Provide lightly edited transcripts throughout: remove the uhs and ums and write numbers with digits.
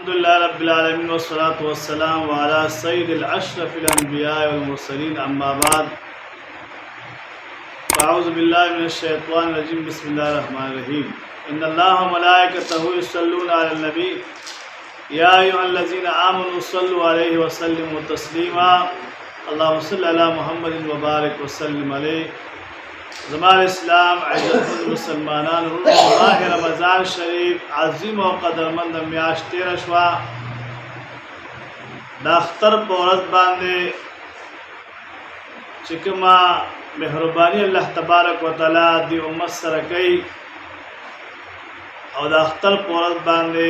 لله رب العالمين والصلاة والسلام على سيد الأشرف الأنبياء والمرسلين أما بعد فأعوذ بالله من الشيطان الرجيم بسم الله الرحمن الرحيم إن الله وملائكته يصلون على النبي يا أيها الذين آمنوا صلوا عليه وسلموا تسليما اللهم صل على محمد وبارك وسلم عليه زمان اسلام عزت المسلمانان ماہ رمضان شریف عظیم و قدرمند میاشت تیر شوا دا اختر پورت باندې چکما مهربانی الله تبارک وتعالى دی امت سره کوي او دا اختر پورت باندې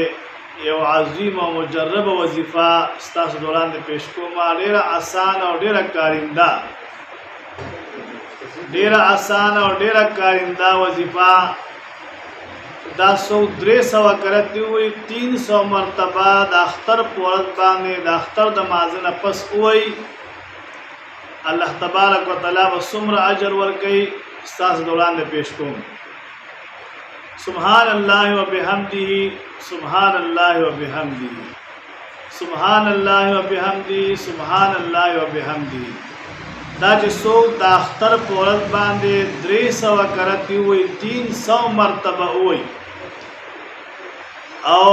یو عظیم او مجرب وظیفه ستاسو دوران د پیش کوم ډیره آسان او ډیره کارنده وظیفہ دا 300 کرتی ہوئی 300 مرتبہ دا اختر پورت باندے دا اختر دا مازن پس ہوئی اللہ تبارک و تعالی و سمر اجر ورکی استاس دوران دے پیش کون سبحان اللہ و بحمدہ سبحان اللہ و بحمدہ سبحان اللہ و بحمدہ سبحان اللہ و بحمدہ دا چې څوک د اختر پورت باندې 300 کرتی وي 300 مرتبه وي او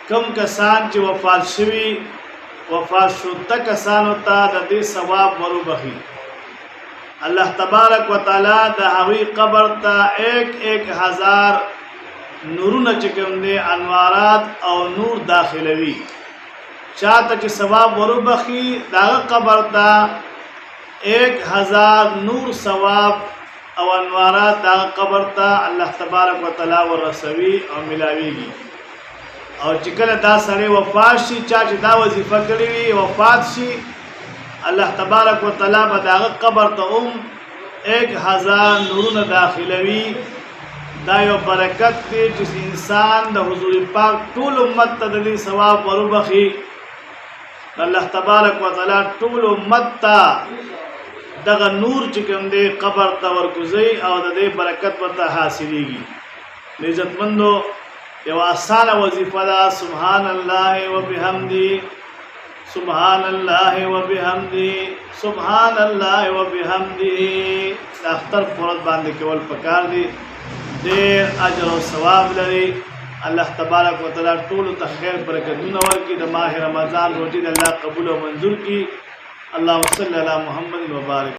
کم کسان چې وفات شوه کسانو ته د دې ثواب وربخي الله تبارک وتعالى د هغوی قبر ته 1000 نورونه چې کوم دي انوارات او نور داخلوي چاہتا کہ ثواب وربخی داغ قبر تا 1000 نور ثواب او انوارات داغ قبر تا اللہ تبارک و تعالی ورسوی او ملاوی گی او چکل دا سڑے وفات شی چاچ دا وظیفہ کریوی وفات شی اللہ تبارک و تعالی با داغ قبر تا 1000 نورون داخلوی دا یو برکت دی جس انسان دا حضور پاک طول امت تا دلی ثواب وربخی اللہ تبارک و تعالی طول امت تا دغه نور چکم دے قبر تا ورکوزی او دے برکت ورتا حاصلی گی عزت مندو یو آسان وظیفہ دا سبحان اللہ و بحمدی سبحان اللہ و بحمدی سبحان اللہ و بحمدی اختر پورت باندے کول پکار دی دیر اجر و ثواب لري اللہ تبارک و تعالی طول تخیر برکتونه ورکی د ماہ رمضان روزی د الله قبول او منظور کی اللهم صل علی محمد و بارک